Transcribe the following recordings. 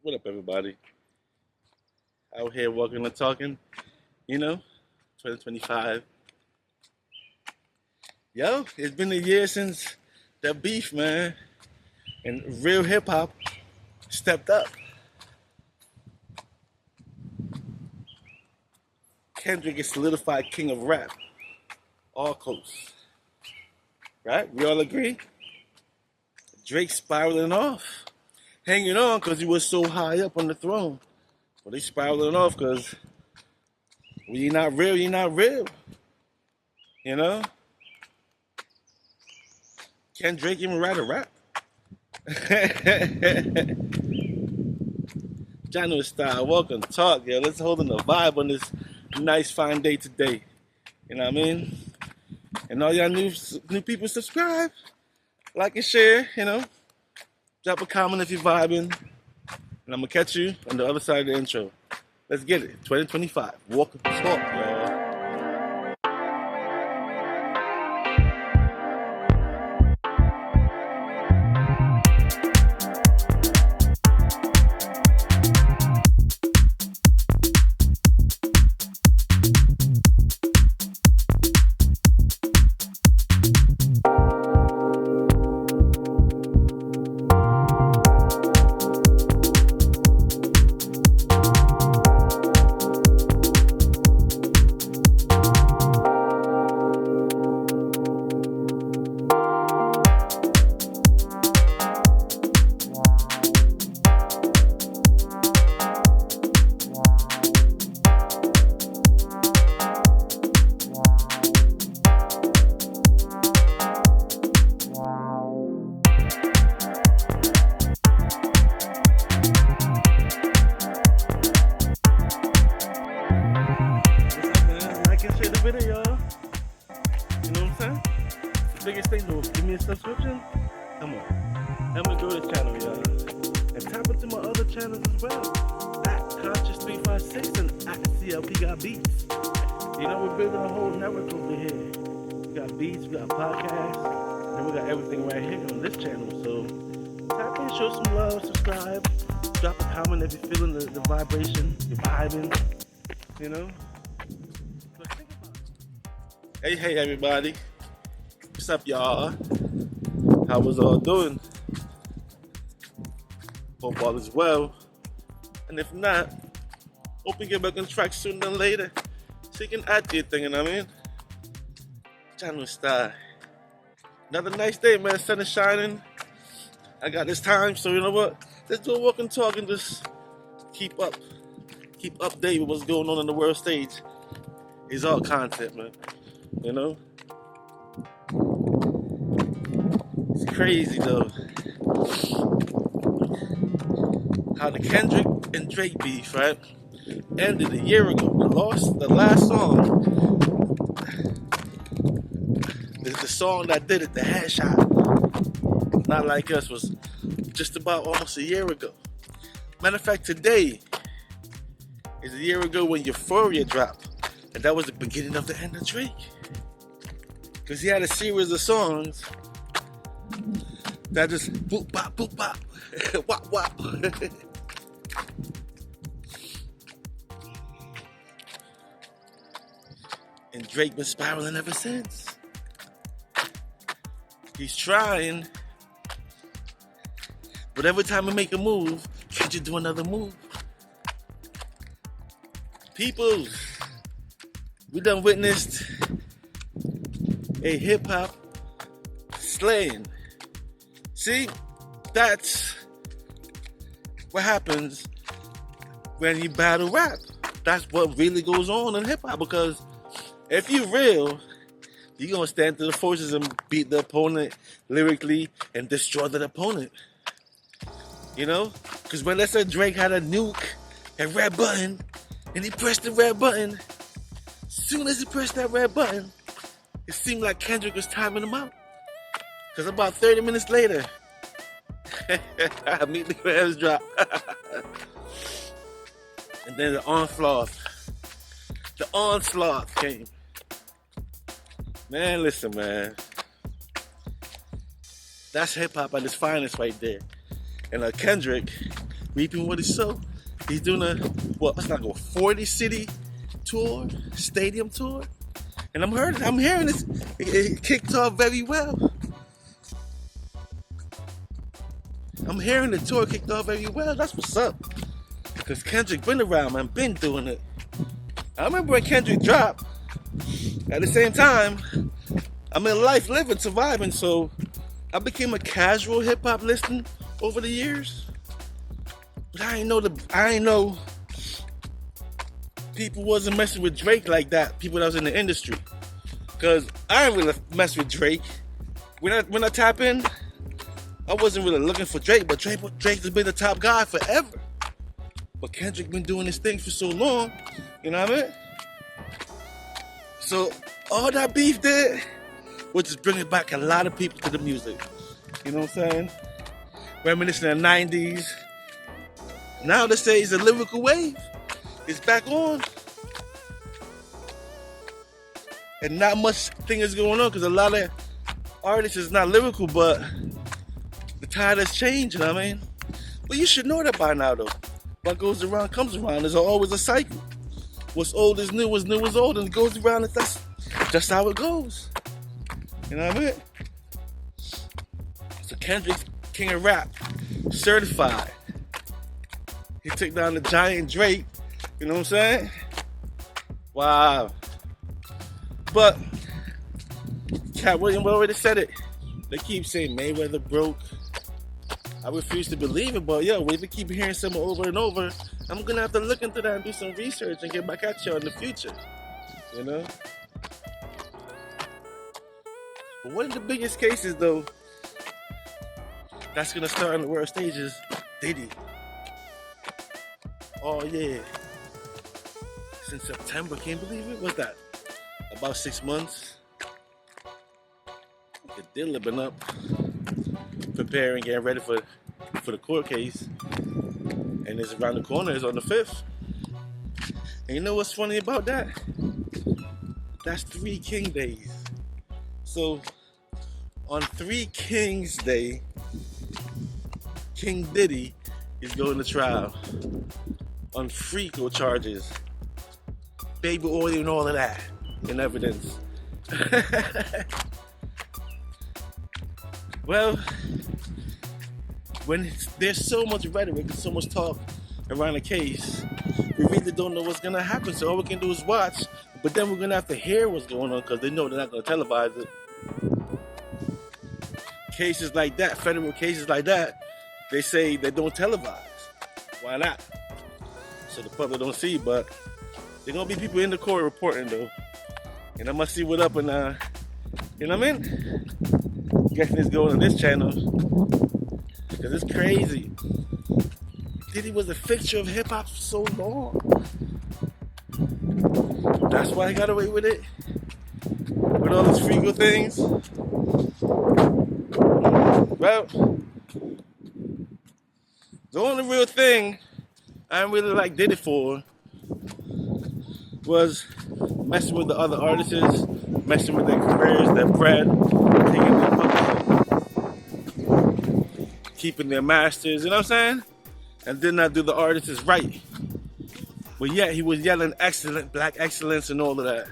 What up, everybody? Out here walking and talking, 2025. Yo, it's been a year since the beef, man. And real hip hop stepped up. Kendrick is solidified king of rap, all coasts. Right? We all agree? Drake spiraling off, hanging on because he was so high up on the throne. But he's spiraling off because when you're not real, you're not real. You know? Can Drake even write a rap? Channel style, welcome talk, yo. Let's hold on the vibe on this nice fine day today. You know what I mean? And all y'all new people, subscribe, like and share, Drop a comment if you're vibing. And I'm gonna catch you on the other side of the intro. Let's get it. 2025. Walk and talk, y'all. Biggest thing though, give me a subscription. Come on, help me grow this channel, y'all, and tap into my other channels as well. At Conscious356 and at CLP Got Beats. We're building a whole network over here. We got beats, we got podcasts, and we got everything right here on this channel. So tap in, show some love, subscribe, drop a comment if you're feeling the vibration, you're vibing. Hey, everybody. What's up, y'all? How was all doing? Hope all is well. And if not, hope you get back on track sooner than later, so you can add to your thing, you know what I mean? Channel style. Another nice day, man. Sun is shining. I got this time, so you know what? Let's do a walk and talk and just keep update with what's going on the world stage. It's all content, man. It's crazy though, how the Kendrick and Drake beef, right, ended a year ago. The last song, the song that did it, the headshot, Not Like Us, was just about almost a year ago. Matter of fact, today is a year ago when Euphoria dropped, and that was the beginning of the end of Drake. Because he had a series of songs that just boop bop, wop wop. And Drake been spiraling ever since. He's trying, but every time we make a move, can't you do another move? People, we done witnessed a hip-hop slaying. See, that's what happens when you battle rap. That's what really goes on in hip-hop, because if you're real, you're going to stand to the forces and beat the opponent lyrically and destroy the opponent. Because when, let's say, Drake had a nuke, a red button, and he pressed the red button, as soon as he pressed that red button, it seemed like Kendrick was timing him out. Because about 30 minutes later, immediately hands drop. And then the onslaught came. Man, listen, man. That's hip hop at its finest right there. And Kendrick reaping what he sowed. He's doing let's not go 40 city tour, stadium tour. And I'm hearing this. It kicked off very well. I'm hearing the tour kicked off very well. That's what's up. Because Kendrick been around, man, been doing it. I remember when Kendrick dropped. At the same time, I'm in life, living, surviving. So I became a casual hip hop listener over the years. But I ain't know people wasn't messing with Drake like that. People that was in the industry. Cause I ain't really mess with Drake. When I tap in, I wasn't really looking for Drake, but Drake's been the top guy forever. But Kendrick been doing this thing for so long, you know what I mean? So all that beef did was just bringing back a lot of people to the music. You know what I'm saying? Reminiscing of the 90s. Now they say it's a lyrical wave. It's back on. And not much thing is going on because a lot of artists is not lyrical, but the tide has changed, you know what I mean? But you should know that by now, though. What goes around comes around. There's always a cycle. What's old is new, what's new is old, and it goes around, and that's just how it goes. You know what I mean? So Kendrick's king of rap, certified. He took down the giant Drake, you know what I'm saying? Wow. But Cat Williams already said it. They keep saying Mayweather broke. I refuse to believe it, but yo, if we keep hearing something over and over, I'm gonna have to look into that and do some research and get back at you in the future. You know? But one of the biggest cases though that's gonna start on the world stage is Diddy. Oh yeah. Since September, can't believe it? What's that? About 6 months. The dealer been up, preparing, getting ready for the court case. And it's around the corner, it's on the 5th. And you know what's funny about that? That's 3 King Days. So, on 3 Kings Day, King Diddy is going to trial on FRICO charges. Baby oil and all of that in evidence. Well, when there's so much rhetoric and so much talk around the case, we really don't know what's gonna happen. So all we can do is watch, but then we're gonna have to hear what's going on because they know they're not gonna televise it. Cases like that, federal cases like that, they say they don't televise. Why not? So the public don't see, but there's gonna be people in the court reporting though. And I'm gonna see what up and you know what I mean? Guessing it's going on this channel. Because it's crazy. Diddy was a fixture of hip hop for so long. That's why he got away with it. With all these FRICO things. Well, the only real thing I really like Diddy for was messing with the other artists, messing with their careers, their bread, taking their publishing, keeping their masters, you know what I'm saying? And did not do the artists right. But yet he was yelling excellent, black excellence and all of that.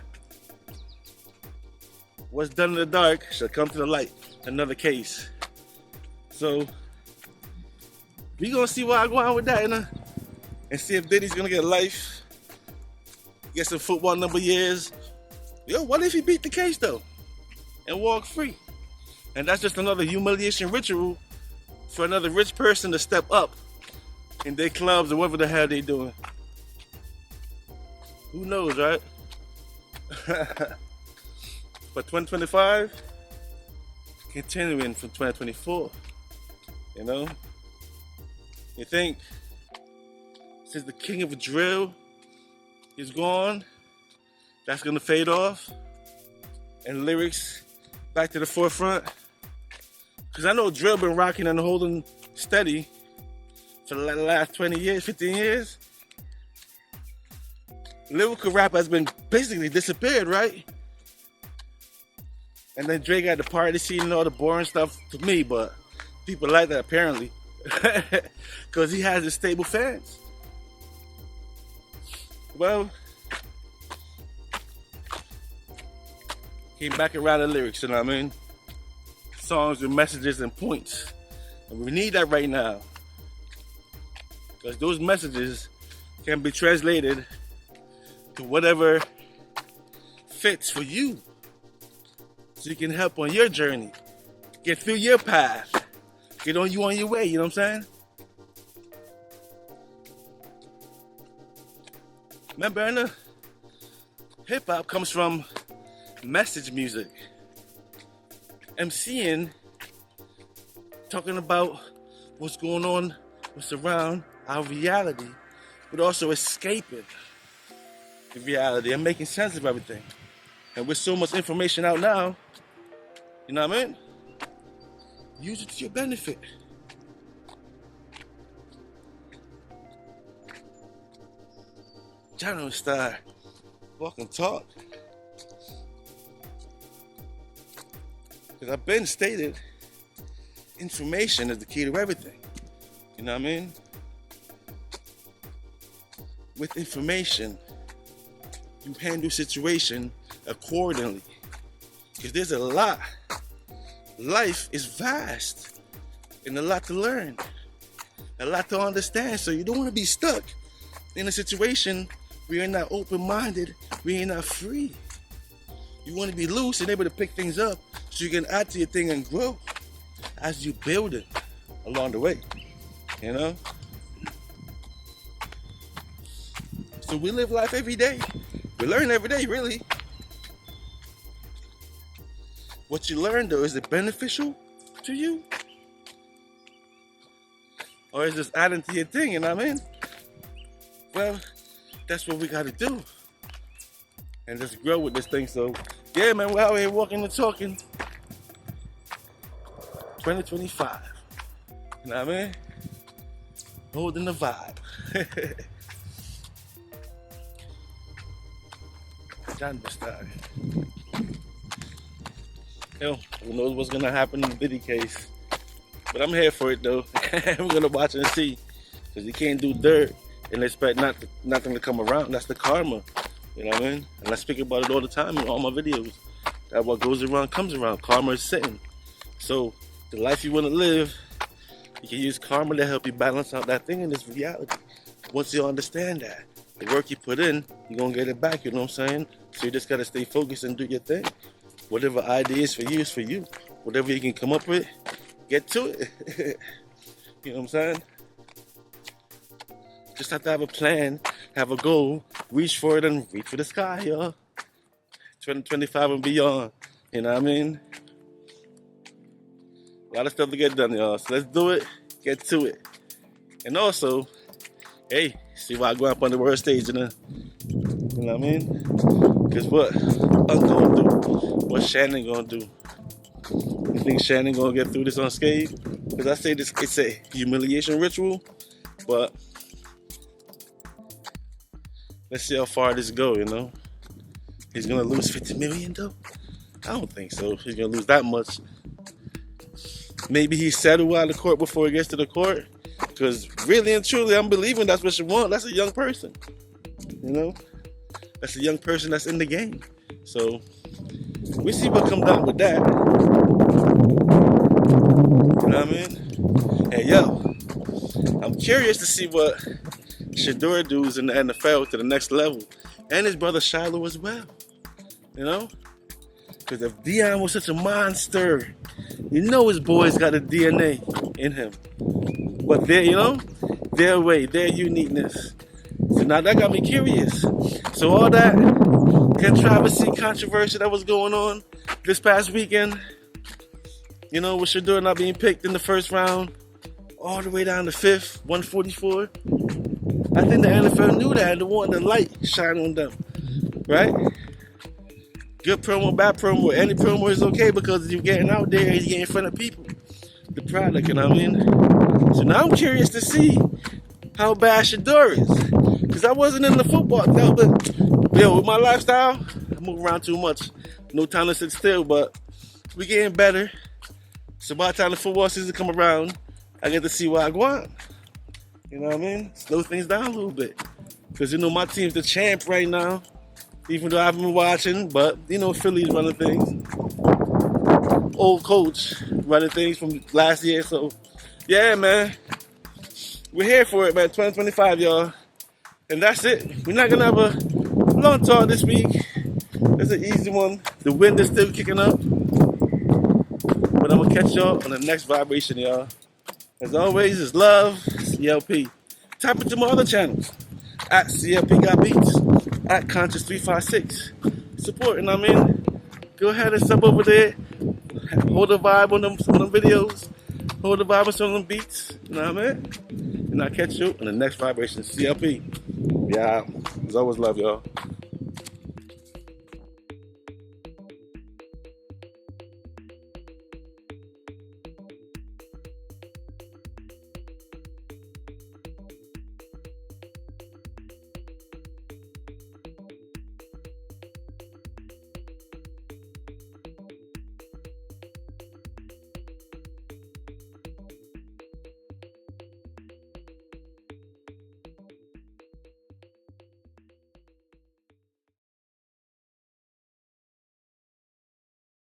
What's done in the dark shall come to the light. Another case. So we gonna see where I go on with that, you know? And see if Diddy's gonna get life, get some football number years. Yo, what if he beat the case though? And walk free? And that's just another humiliation ritual for another rich person to step up in their clubs or whatever the hell they doing. Who knows, right? But 2025, continuing from 2024, you know? You think since the king of drill is gone, that's gonna fade off and lyrics back to the forefront? Because I know drill been rocking and holding steady for the last 20 years, 15 years. Lyrical rap has been basically disappeared, right? And then Drake had the party scene and all the boring stuff to me, but people like that apparently. Because he has his stable fans. Well, came back around the lyrics, you know what I mean? Songs with messages and points. And we need that right now. Because those messages can be translated to whatever fits for you. So you can help on your journey. Get through your path. Get on your way, you know what I'm saying? Remember, hip hop comes from message music. MCing, talking about what's going on, what's around our reality, but also escaping the reality and making sense of everything. And with so much information out now, you know what I mean? Use it to your benefit. Channel star, walk and talk. Because I've been stated, information is the key to everything. You know what I mean? With information, you handle situation accordingly. Because there's a lot. Life is vast and a lot to learn, a lot to understand. So you don't want to be stuck in a situation where you're not open-minded, where you're not free. You want to be loose and able to pick things up so you can add to your thing and grow as you build it along the way, you know? So we live life every day. We learn every day, really. What you learn, though, is it beneficial to you? Or is this adding to your thing, you know what I mean? Well, that's what we got to do. And just grow with this thing. So, yeah, man, we're out here walking and talking. 2025. You know what I mean? Holding the vibe. John Bastard. Yo, who knows what's gonna happen in the Diddy case? But I'm here for it though. We're gonna watch and see, cause you can't do dirt and expect nothing to come around. That's the karma. You know what I mean? And I speak about it all the time in all my videos. That what goes around comes around. Karma is sitting. So the life you want to live, you can use karma to help you balance out that thing in this reality. Once you understand that, the work you put in, you're gonna get it back. You know what I'm saying? So you just gotta stay focused and do your thing. Whatever idea is for you is for you. Whatever you can come up with, get to it. You know what I'm saying? Just have to have a plan, have a goal, reach for it and reach for the sky, y'all. 2025 and beyond. You know what I mean? A lot of stuff to get done, y'all. So let's do it, get to it. And also, hey, see what I go up on the world stage, you know what I mean? Because what I'm going to do, what Shannon going to do. You think Shannon going to get through this unscathed? Because I say this, it's a humiliation ritual, but let's see how far this go, you know? He's going to lose 50 million, though? I don't think so. He's going to lose that much. Maybe he settled out of court before he gets to the court. Because really and truly, I'm believing that's what she wants. That's a young person. You know? That's a young person that's in the game. So, we see what comes down with that. You know what I mean? Hey, yo. I'm curious to see what Shador does in the NFL to the next level. And his brother Shiloh as well. You know? Because if Deion was such a monster, you know his boys got a DNA in him. But their, you know, their way, their uniqueness. So now that got me curious. So all that controversy that was going on this past weekend, you know, with Shador not being picked in the first round, all the way down to 5th, 144. I think the NFL knew that and they wanted the light shine on them, right? Good promo, bad promo, any promo is okay because you're getting out there and you're getting in front of people. The product, you know what I mean? So now I'm curious to see how bad Shador is. Because I wasn't in the football, though, but yo, with my lifestyle, I move around too much. No time to sit still, but we getting better. So by the time the football season come around, I get to see what I want. You know what I mean? Slow things down a little bit. Because, you know, my team's the champ right now. Even though I haven't been watching, but, you know, Philly's running things. Old coach running things from last year. So, yeah, man. We're here for it, man. 2025, y'all. And that's it. We're not going to have a long talk this week. It's an easy one. The wind is still kicking up. But I'm going to catch y'all on the next vibration, y'all. As always, it's love, CLP. Tap into my other channels. At CLP Got Beats. At Conscious356. Supporting, I mean. Go ahead and sub over there. Hold the vibe on some of them videos. Hold the vibe on some of them beats. You know what I mean? And I'll catch you on the next vibration. CLP. Yeah. As always, love y'all.